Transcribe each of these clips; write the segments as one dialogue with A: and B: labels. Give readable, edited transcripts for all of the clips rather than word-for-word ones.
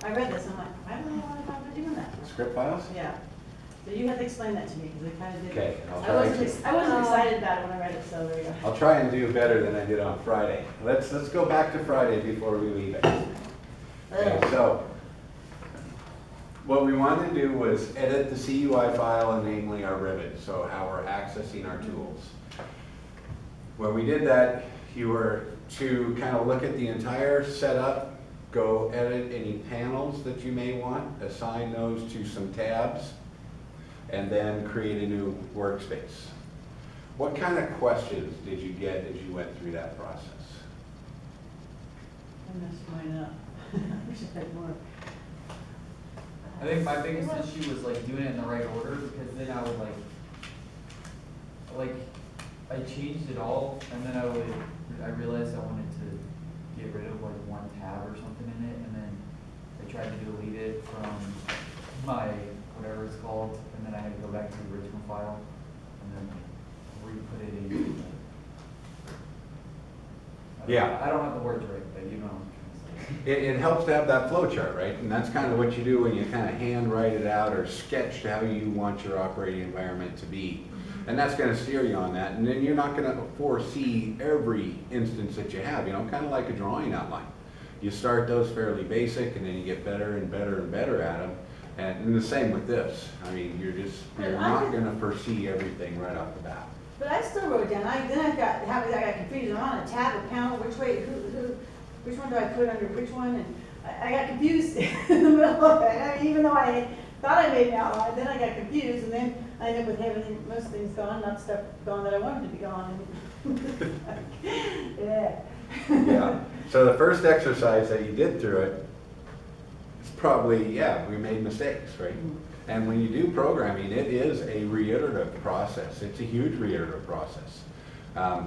A: I read this, and I'm like, I don't know why I'm doing that.
B: Script files?
A: Yeah. So you have to explain that to me, because it kind of did.
B: Okay, I'll
A: I
B: try
A: wasn't excited about it when I read it, so there you go.
B: I'll try and do better than I did on Friday. Let's go back to Friday before we leave it. Okay, so what we wanted to do was edit the CUI file and namely our ribbon, so how we're accessing our tools. When we did that, you were to kind of look at the entire setup, go edit any panels that you may want, assign those to some tabs, and then create a new workspace. What kind of questions did you get as you went through that process?
A: I messed mine up. I wish I had more.
C: I think my biggest issue was like doing it in the right order, because then I would I changed it all, and then I realized I wanted to get rid of like one tab or something in it, and then I tried to delete it from my, whatever it's called, and then I had to go back to the original file, and then re-put it in.
B: Yeah.
C: I don't have the words right, but you know what I'm trying to say.
B: It helps to have that flow chart, right? And that's kind of what you do when you kind of hand write it out or sketch how you want your operating environment to be. And that's going to steer you on that. And then you're not going to foresee every instance that you have, you know, kind of like a drawing outline. You start those fairly basic, and then you get better and better and better at them. And the same with this. I mean, you're not going to foresee everything right off the bat.
A: But I still wrote it down. I got confused. I'm on a tab, a panel, which way, which one do I put under which one? And I got confused in the middle of it. I mean, even though I thought I made an outline, then I got confused, and then I ended up with having most things gone, not stuff gone that I wanted to be gone. Yeah.
B: Yeah. So the first exercise that you did through it, it's probably, yeah, we made mistakes, right? And when you do programming, it is a reiterative process. It's a huge reiterative process. I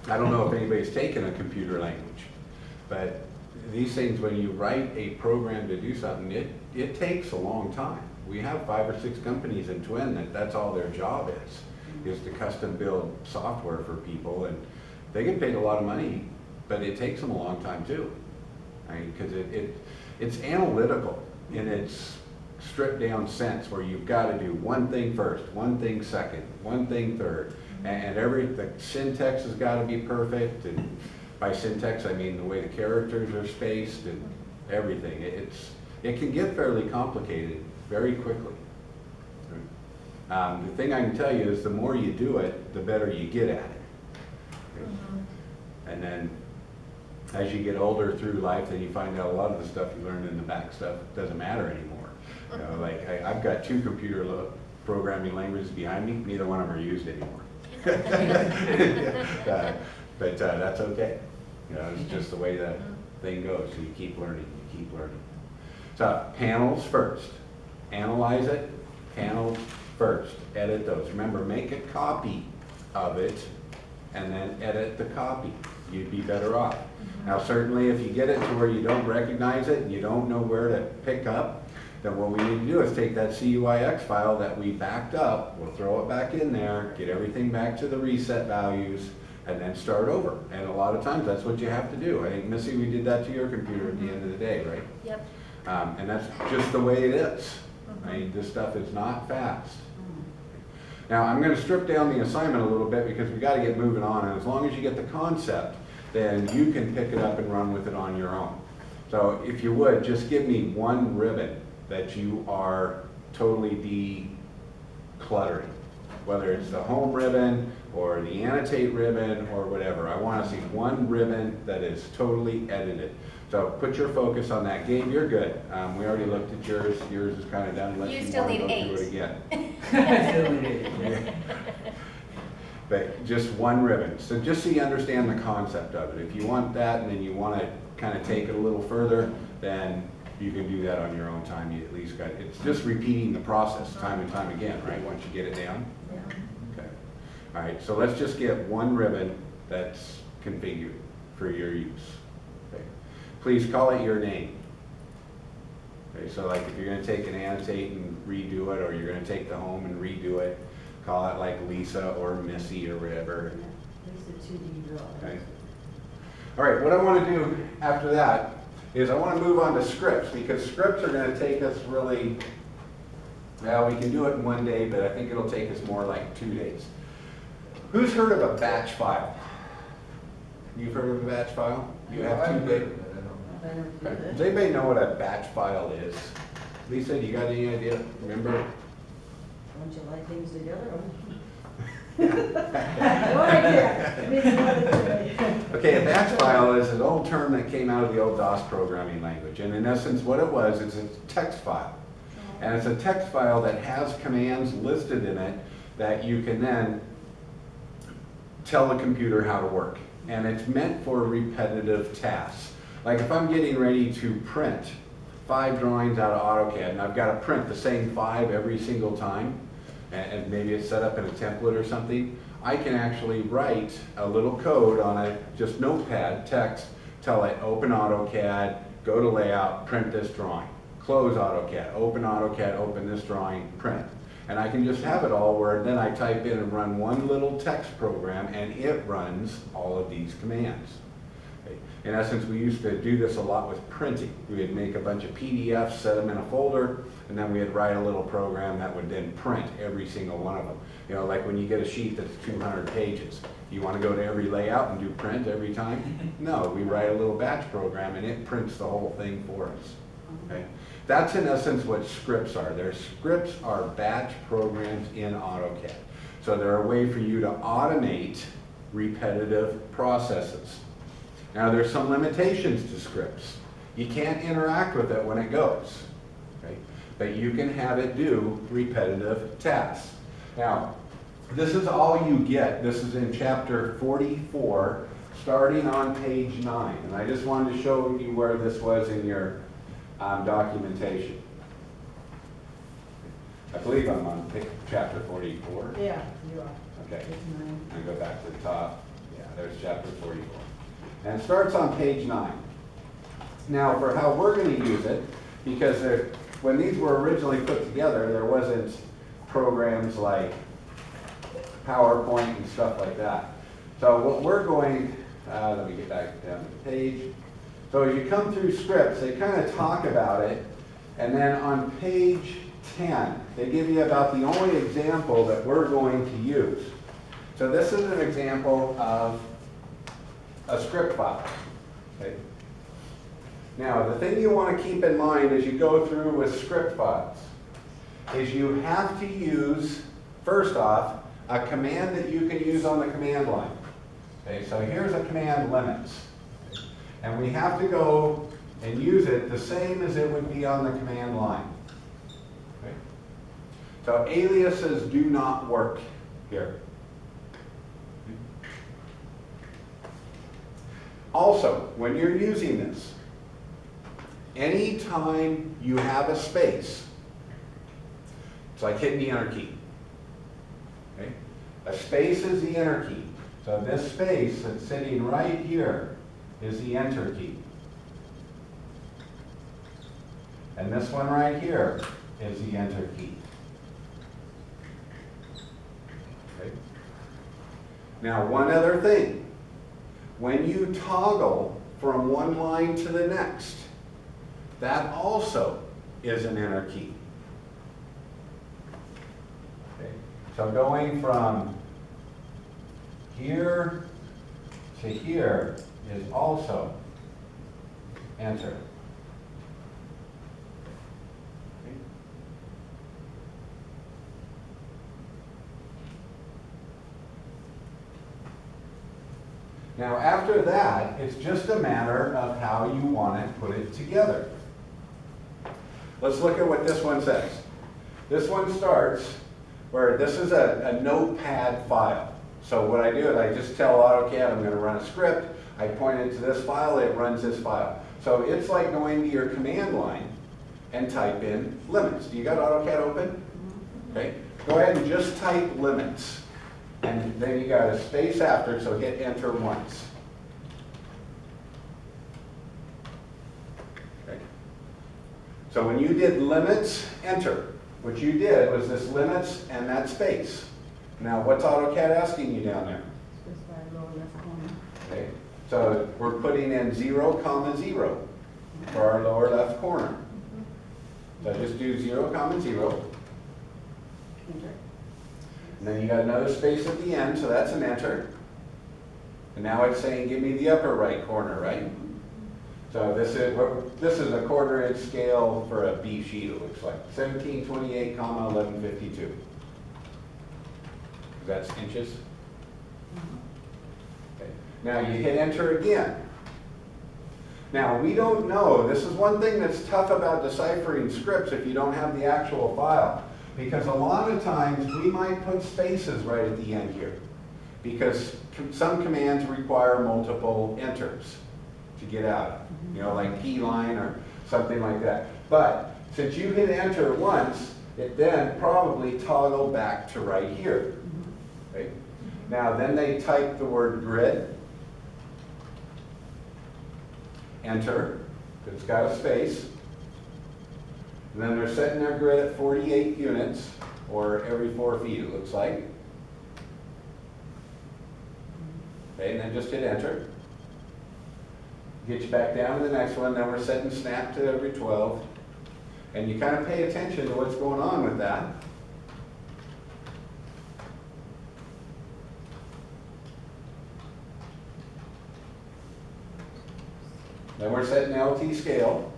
B: don't know if anybody's taken a computer language, but these things, when you write a program to do something, it takes a long time. We have 5 or 6 companies in Twin that's all their job is to custom build software for people, and they get paid a lot of money, but it takes them a long time too. I mean, because it's analytical in its stripped down sense, where you've got to do one thing first, one thing second, one thing third, and the syntax has got to be perfect. And by syntax, I mean the way the characters are spaced and everything. It can get fairly complicated very quickly. The thing I can tell you is the more you do it, the better you get at it. And then as you get older through life, then you find out a lot of the stuff you learned in the back stuff doesn't matter anymore. You know, like I've got 2 computer programming languages behind me. Neither one of them are used anymore. But that's okay. You know, it's just the way that thing goes. So you keep learning, you keep learning. So panels first. Analyze it, panels first. Edit those. Remember, make a copy of it and then edit the copy. You'd be better off. Now certainly if you get it to where you don't recognize it and you don't know where to pick up, then what we need to do is take that CUIX file that we backed up, we'll throw it back in there, get everything back to the reset values, and then start over. And a lot of times that's what you have to do. I think, Missy, we did that to your computer at the end of the day, right?
D: Yep.
B: And that's just the way it is. I mean, this stuff is not fast. Now, I'm going to strip down the assignment a little bit because we got to get moving on. And as long as you get the concept, then you can pick it up and run with it on your own. So if you would, just give me one ribbon that you are totally decluttering. Whether it's the home ribbon or the annotate ribbon or whatever. I want to see one ribbon that is totally edited. So put your focus on that. Gabe, you're good. We already looked at yours. Yours is kind of done unless
D: You
B: you
D: still
B: want to
D: need
B: go through
D: 8.
B: it again. But just one ribbon. So just so you understand the concept of it. If you want that and then you want to kind of take it a little further, then you can do that on your own time. You at least got, it's just repeating the process time and time again, right? Once you get it down.
A: Yeah.
B: Okay. All right, so let's just get one ribbon that's configured for your use. Okay. Please call it your name. Okay, so like if you're going to take an annotate and redo it, or you're going to take the home and redo it, call it like Lisa or Missy or whatever.
A: Lisa 2D draw.
B: Okay. All right, what I want to do after that is I want to move on to scripts, because scripts are going to take us really, well, we can do it in one day, but I think it'll take us more like 2 days. Who's heard of a batch file? You've heard of a batch file? You have 2 days.
A: I never did that.
B: Does anybody know what a batch file is? Lisa, you got any idea? Remember?
A: Don't you like things together? No idea. I mean, what is it?
B: Okay, a batch file is an old term that came out of the old DOS programming language. And in essence, what it was, it's a text file. And it's a text file that has commands listed in it that you can then tell the computer how to work. And it's meant for repetitive tasks. Like if I'm getting ready to print 5 drawings out of AutoCAD, and I've got to print the same 5 every single time, and maybe it's set up in a template or something, I can actually write a little code on a just notepad, text, tell it open AutoCAD, go to layout, print this drawing. Close AutoCAD, open AutoCAD, open this drawing, print. And I can just have it all where then I type in and run one little text program and it runs all of these commands. Okay. In essence, we used to do this a lot with printing. We would make a bunch of PDFs, set them in a folder, and then we'd write a little program that would then print every single one of them. You know, like when you get a sheet that's 200 pages. You want to go to every layout and do print every time? No, we write a little batch program and it prints the whole thing for us. Okay? That's in essence what scripts are. Scripts are batch programs in AutoCAD. So they're a way for you to automate repetitive processes. Now there's some limitations to scripts. You can't interact with it when it goes. Okay? But you can have it do repetitive tasks. Now, this is all you get. This is in chapter 44, starting on page 9. And I just wanted to show you where this was in your documentation. I believe I'm on chapter 44.
A: Yeah, you are.
B: Okay.
A: It's mine.
B: I go back to the top. Yeah, there's chapter 44. And it starts on page 9. Now, for how we're going to use it, because when these were originally put together, there wasn't programs like PowerPoint and stuff like that. So what we're going, let me get back down to the page. So as you come through scripts, they kind of talk about it, and then on page 10, they give you about the only example that we're going to use. So this is an example of a script file. Okay? Now, the thing you want to keep in mind as you go through with script files is you have to use, first off, a command that you can use on the command line. Okay, so here's a command, limits. And we have to go and use it the same as it would be on the command line. Okay? So aliases do not work here. Also, when you're using this, anytime you have a space, it's like hitting the enter key. Okay? A space is the enter key. So this space that's sitting right here is the enter key. And this one right here is the enter key. Okay? Now, one other thing. When you toggle from one line to the next, that also is an enter key. Okay? So going from here to here is also enter. Okay? Now after that, it's just a matter of how you want to put it together. Let's look at what this one says. This one starts where this is a notepad file. So what I do is I just tell AutoCAD I'm going to run a script. I point it to this file, it runs this file. So it's like going to your command line and type in limits. Do you got AutoCAD open? Okay. Go ahead and just type limits. And then you got a space after, so hit enter once. Okay. So when you did limits, enter. What you did was this limits and that space. Now what's AutoCAD asking you down there?
A: Specify lower left corner.
B: Okay. So we're putting in 0, 0. for our lower left corner. So just do 0, 0.
A: Enter.
B: And then you got another space at the end, so that's an enter. And now it's saying, give me the upper right corner, right? So this is a 1/4 inch scale for a B sheet, it looks like. 1728, 1152. That's inches. Okay. Now you hit enter again. Now we don't know, this is one thing that's tough about deciphering scripts if you don't have the actual file. Because a lot of times we might put spaces right at the end here. Because some commands require multiple enters to get out. You know, like P line or something like that. But since you hit enter once, it then probably toggled back to right here. Right? Now then they type the word grid. Enter, because it's got a space. And then they're setting their grid at 48 units, or every 4 feet it looks like. Okay, and then just hit enter. Get you back down to the next one, then we're setting snap to every 12. And you kind of pay attention to what's going on with that. Then we're setting LT scale.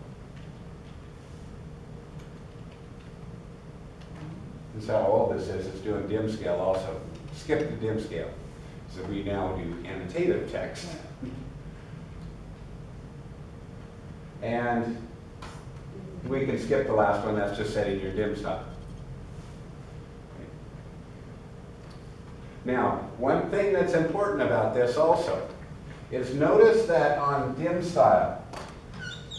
B: This is how old this is. It's doing dim scale also. Skip the dim scale. So we now do annotative text. And we can skip the last one. That's just setting your dim stop. Now, one thing that's important about this also is notice that on dim style,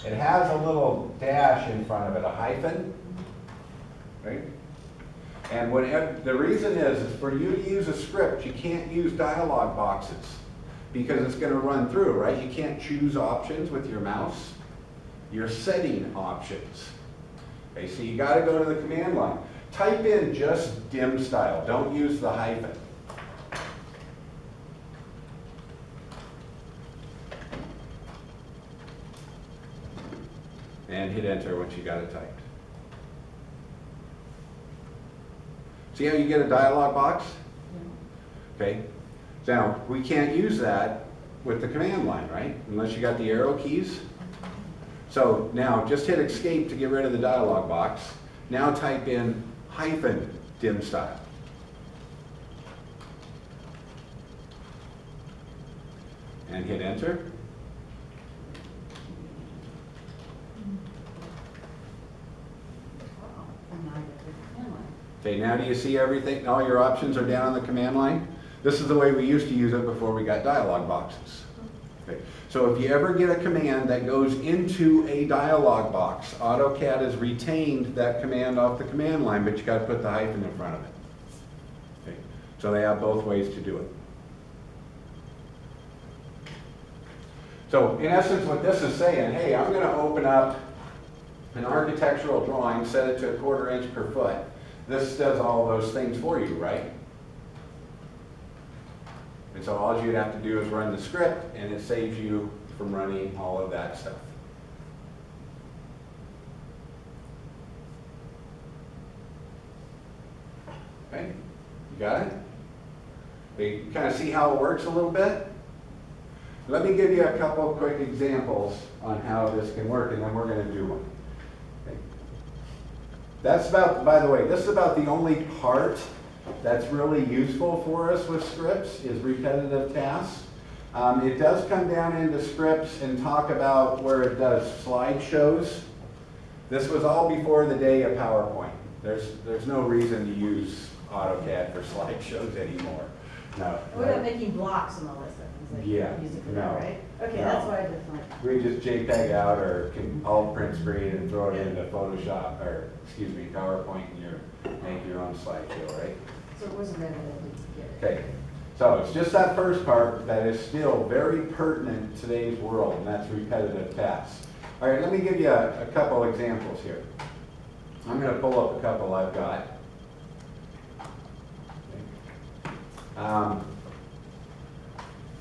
B: it has a little dash in front of it, a hyphen, right? And the reason is for you to use a script, you can't use dialog boxes because it's going to run through, right? You can't choose options with your mouse. You're setting options. Okay, so you got to go to the command line. Type in just dim style. Don't use the hyphen. And hit enter once you got it typed. See how you get a dialog box? Okay. Now, we can't use that with the command line, right? Unless you got the arrow keys. So now, just hit escape to get rid of the dialog box. Now type in hyphen dim style. And hit enter. Okay, now do you see everything? All your options are down on the command line? This is the way we used to use it before we got dialog boxes. Okay. So if you ever get a command that goes into a dialog box, AutoCAD has retained that command off the command line, but you got to put the hyphen in front of it. Okay. So they have both ways to do it. So in essence what this is saying, hey, I'm going to open up an architectural drawing, set it to 1/4 inch per foot. This does all those things for you, right? And so all you'd have to do is run the script and it saves you from running all of that stuff. Okay, you got it? You kind of see how it works a little bit? Let me give you a couple of quick examples on how this can work and then we're going to do one. Okay. That's about, by the way, this is about the only part that's really useful for us with scripts is repetitive tasks. It does come down into scripts and talk about where it does slideshows. This was all before the day of PowerPoint. There's no reason to use AutoCAD for slideshows anymore. No.
A: What about making blocks and all that stuff? Like
B: Yeah,
A: use it for
B: no,
A: that, right? Okay,
B: no.
A: that's why I just like.
B: We just JPEG out or can alt print screen and throw it into Photoshop or, excuse me, PowerPoint and make your own slideshow, right?
A: So it wasn't that I didn't get it.
B: Okay, so it's just that first part that is still very pertinent in today's world, and that's repetitive tasks. All right, let me give you a couple examples here. I'm going to pull up a couple I've got.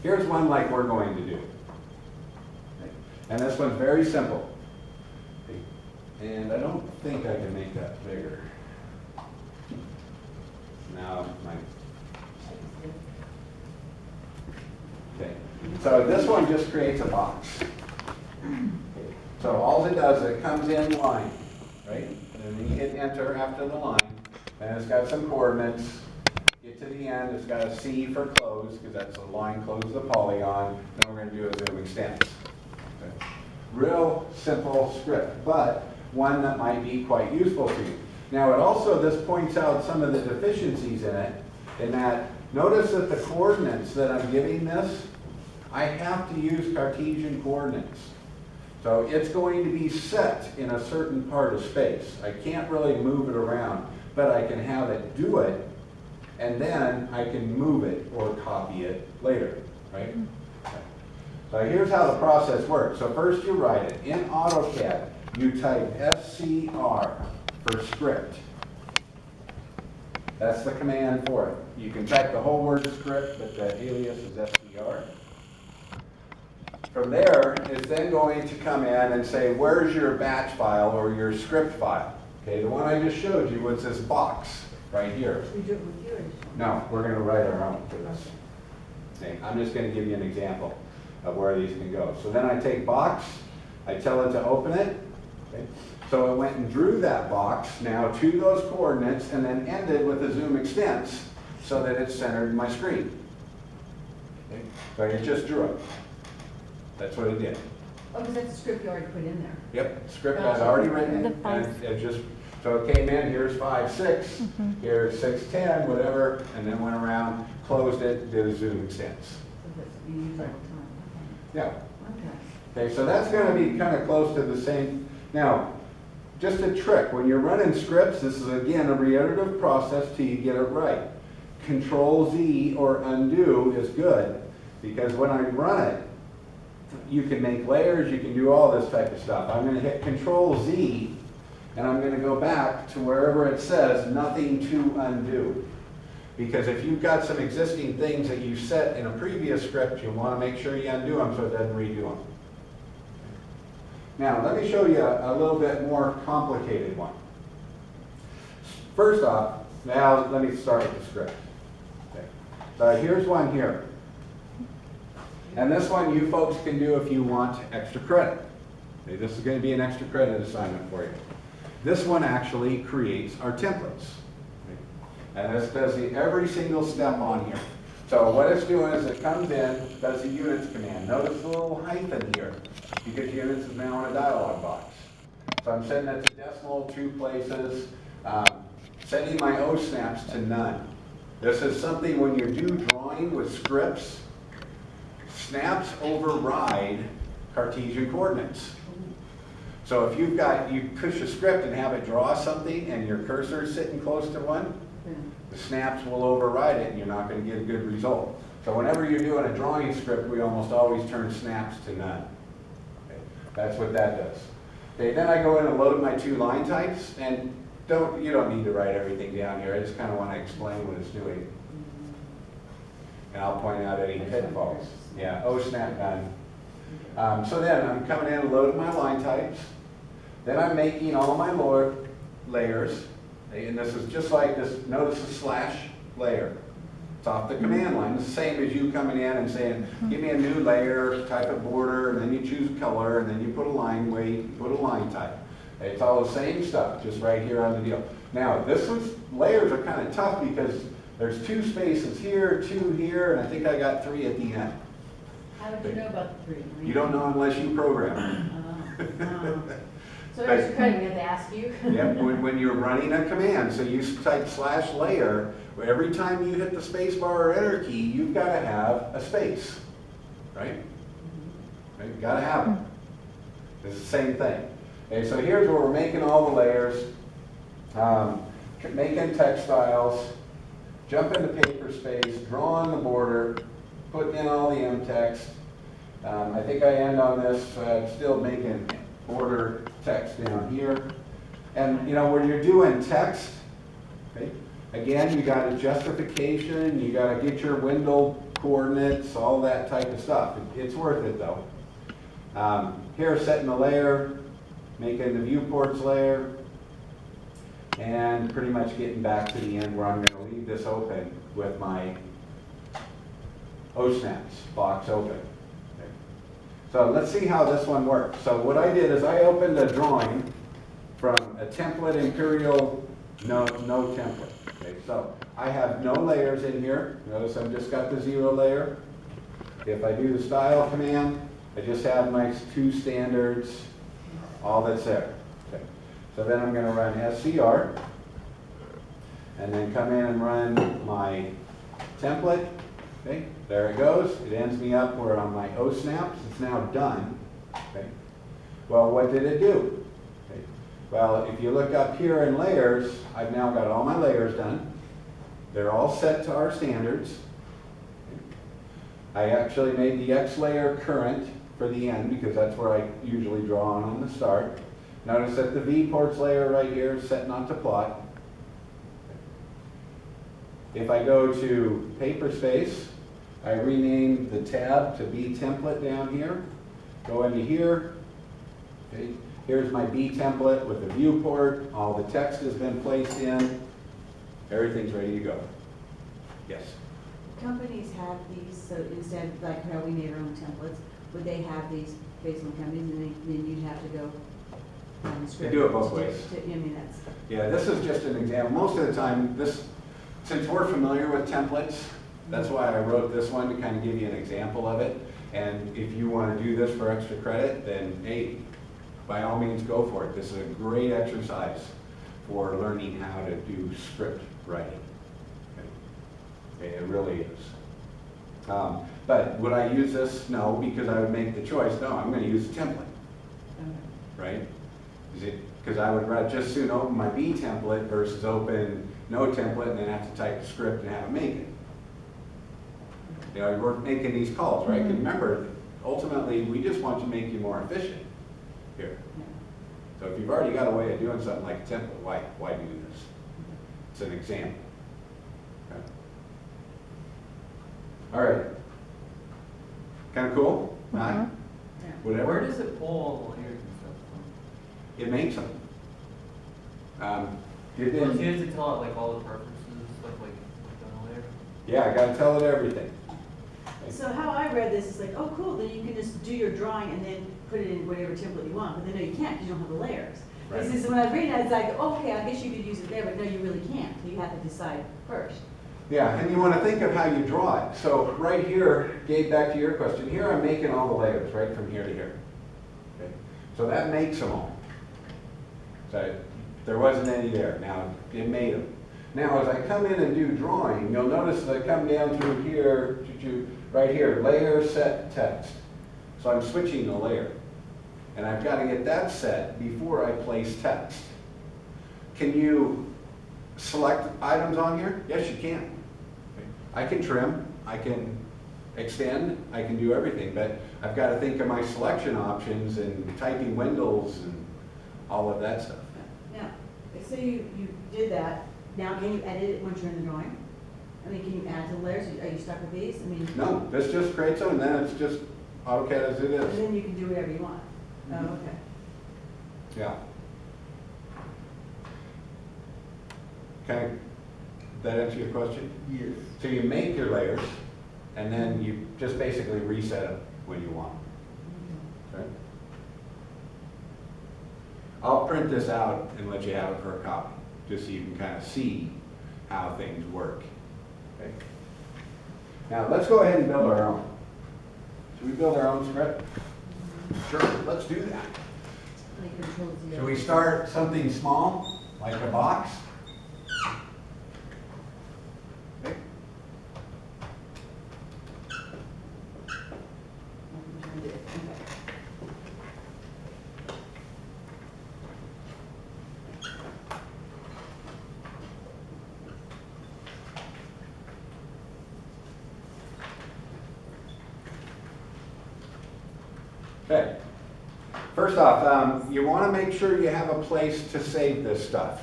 B: Here's one like we're going to do. And this one's very simple. And I don't think I can make that bigger. Now, okay. So this one just creates a box. So all it does, it comes in line, right? And then you hit enter after the line, and it's got some coordinates. Get to the end, it's got a C for close, because that's the line closes the polygon. Then we're going to do a zoom extends. Okay. Real simple script, but one that might be quite useful to you. Now it also, this points out some of the deficiencies in it, in that notice that the coordinates that I'm giving this, I have to use Cartesian coordinates. So it's going to be set in a certain part of space. I can't really move it around, but I can have it do it, and then I can move it or copy it later, right? Okay. So here's how the process works. So first you write it. In AutoCAD, you type SCR for script. That's the command for it. You can type the whole word script, but the alias is SCR. From there, it's then going to come in and say, where's your batch file or your script file? Okay, the one I just showed you was this box right here.
A: We do it with yours.
B: No, we're going to write our own for this. Okay, I'm just going to give you an example of where these can go. So then I take box, I tell it to open it. Okay. So it went and drew that box now to those coordinates and then ended with a zoom extents so that it's centered in my screen. Okay. So it just drew it. That's what it did.
A: Oh, because that's the script you already put in there.
B: Yep, script I'd already written, and it just, so it came in, here's 5, 6, here's 6, 10, whatever, and then went around, closed it, did a zoom extents.
A: So that's, you use all the time.
B: Yeah.
A: Okay.
B: Okay, so that's going to be kind of close to the same. Now, just a trick, when you're running scripts, this is again a reiterative process till you get it right. Control Z or undo is good, because when I run it, you can make layers, you can do all this type of stuff. I'm going to hit Control Z, and I'm going to go back to wherever it says nothing to undo. Because if you've got some existing things that you set in a previous script, you want to make sure you undo them so it doesn't redo them. Now, let me show you a little bit more complicated one. First off, now let me start with the script. Okay. So here's one here. And this one you folks can do if you want extra credit. Okay, this is going to be an extra credit assignment for you. This one actually creates our templates. Okay. And this does every single step on here. So what it's doing is it comes in, does the units command. Notice the little hyphen here, because units is now in a dialog box. So I'm setting it to decimal, 2 places, setting my O snaps to none. This is something when you do drawing with scripts, snaps override Cartesian coordinates. So if you've got, you push a script and have it draw something and your cursor is sitting close to one, the snaps will override it and you're not going to get a good result. So whenever you're doing a drawing script, we almost always turn snaps to none. Okay. That's what that does. Okay, then I go in and load my 2 line types, and you don't need to write everything down here. I just kind of want to explain what it's doing. And I'll point out any pitfalls. Yeah, O snap none. So then I'm coming in and loading my line types. Then I'm making all my lower layers. And this is just like this, notice the slash layer. It's off the command line. It's the same as you coming in and saying, give me a new layer, type of border, and then you choose color, and then you put a line weight, you put a line type. It's all the same stuff, just right here on the deal. Now, layers are kind of tough because there's 2 spaces here, 2 here, and I think I got 3 at the end.
A: How would you know about the 3?
B: You don't know unless you program.
A: So there's credit we have to ask you.
B: Yep, when you're running a command, so you type slash layer, every time you hit the space bar or enter key, you've got to have a space, right? Right? You've got to have it. It's the same thing. Okay, so here's where we're making all the layers, making text styles, jump into paper space, drawing the border, putting in all the M text. I think I end on this, still making border text down here. And you know, when you're doing text, okay, again, you got a justification, you got to get your window coordinates, all that type of stuff. It's worth it though. Here, setting the layer, making the viewports layer, and pretty much getting back to the end where I'm going to leave this open with my O-snaps box open. Okay. So let's see how this one works. So what I did is I opened a drawing from a template Imperial no template. Okay, so I have no layers in here. Notice I've just got the 0 layer. If I do the style command, I just have my 2 standards, all that's there. Okay. So then I'm going to run SCR, and then come in and run my template. Okay, there it goes. It ends me up where on my O-snaps, it's now done. Okay. Well, what did it do? Okay. Well, if you look up here in layers, I've now got all my layers done. They're all set to our standards. Okay. I actually made the X layer current for the end because that's where I usually draw on the start. Notice that the viewports layer right here is set not to plot. If I go to paper space, I rename the tab to B template down here. Go into here. Okay. Here's my B template with the viewport. All the text has been placed in. Everything's ready to go. Yes?
A: Companies have these, so instead, like how we made our own templates, would they have these based on companies, and then you'd have to go on the script?
B: do it both ways.
A: I mean, that's,
B: Yeah, this is just an example. Most of the time, since we're familiar with templates, that's why I wrote this one to kind of give you an example of it. And if you want to do this for extra credit, then hey, by all means go for it. This is a great exercise for learning how to do script writing. Okay, it really is. But would I use this? No, because I would make the choice. No, I'm going to use a template, right? Because I would rather just soon open my B template versus open no template and then have to type the script and have it make it. You know, we're making these calls, right? 'Cause remember, ultimately, we just want to make you more efficient here. So if you've already got a way of doing something like a template, why do this? It's an example. Okay. All right. Kind of cool? Not?
A: yeah.
B: Whatever.
C: Where does it pull all the layers and stuff
B: It makes them. It
C: from? Well,
B: didn't.
C: you have to tell it like all the preferences, stuff like on the layer?
B: Yeah, I got to tell it everything.
A: So how I read this is like, oh, cool, then you can just do your drawing and then put it in whatever template you want, but then no, you can't, because you don't have the layers.
B: Right.
A: This is, when I was reading it, it's like, okay, I guess you could use it there, but no, you really can't, so you have to decide first.
B: Yeah, and you want to think of how you draw it. So right here, Gabe, back to your question, here I'm making all the layers, right, from here to here. Okay. So that makes them all. So there wasn't any there. Now, it made them. Now, as I come in and do drawing, you'll notice that I come down through here, right here, layer, set, text. So I'm switching the layer. And I've got to get that set before I place text. Can you select items on here? Yes, you can. I can trim, I can extend, I can do everything, but I've got to think of my selection options and typing windows and all of that stuff.
A: Now, so you did that, now can you edit it once you're in the drawing? I mean, can you add to the layers, are you stuck with these? I mean,
B: No, this just creates them and then it's just AutoCAD as it
A: and
B: is.
A: then you can do whatever you want. Oh, okay.
B: Yeah. Okay, that answer your question?
C: Yes.
B: So you make your layers and then you just basically reset them when you want. Okay? I'll print this out and let you have it for a copy, just so you can kind of see how things work. Okay? Now let's go ahead and build our own. Should we build our own script? Sure, let's do that.
A: Like Control Z.
B: Should we start something small, like a box? Okay. Okay. First off, you want to make sure you have a place to save this stuff.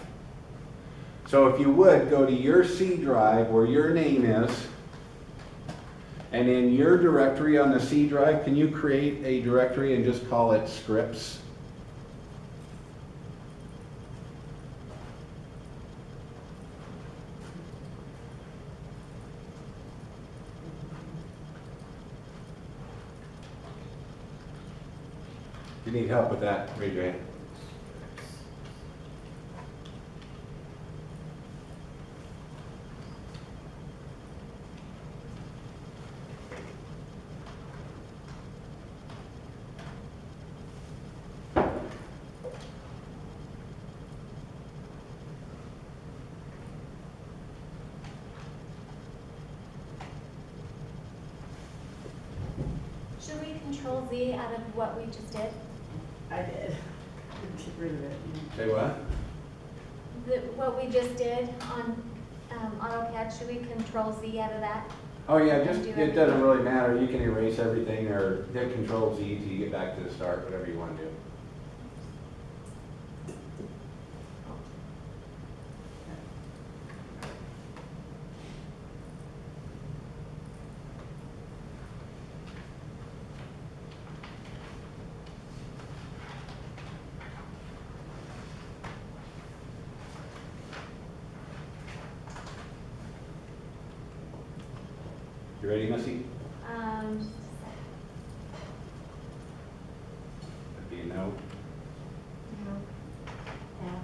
B: So if you would, go to your C drive where your name is, and in your directory on the C drive, can you create a directory and just call it scripts? need help with that, raise your hand.
D: Should we control Z out of what we just did?
A: I did. Get rid of it.
B: Say what?
D: What we just did on AutoCAD, should we control Z out of that?
B: Oh yeah, just,
D: Do
B: it
D: everything.
B: doesn't really matter, you can erase everything or hit Control Z till you get back to the start, whatever you want to do. You ready, Missy?
D: Just a sec.
B: That'd be a no.
D: No. Yeah.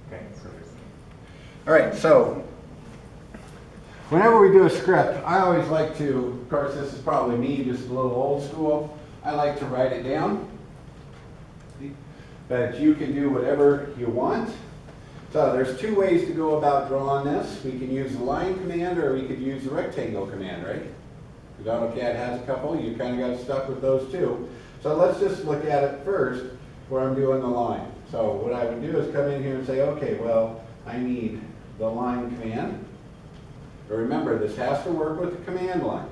B: Okay, perfect. All right, so whenever we do a script, I always like to, of course, this is probably me, just a little old school. I like to write it down. But you can do whatever you want. So there's two ways to go about drawing this. We can use the line command or we could use the rectangle command, right? Because AutoCAD has a couple, you kind of got stuck with those two. So let's just look at it first where I'm doing the line. So what I would do is come in here and say, okay, well, I need the line command. But remember, this has to work with the command line.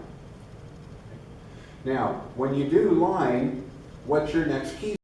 B: Now, when you do line, what's your next key?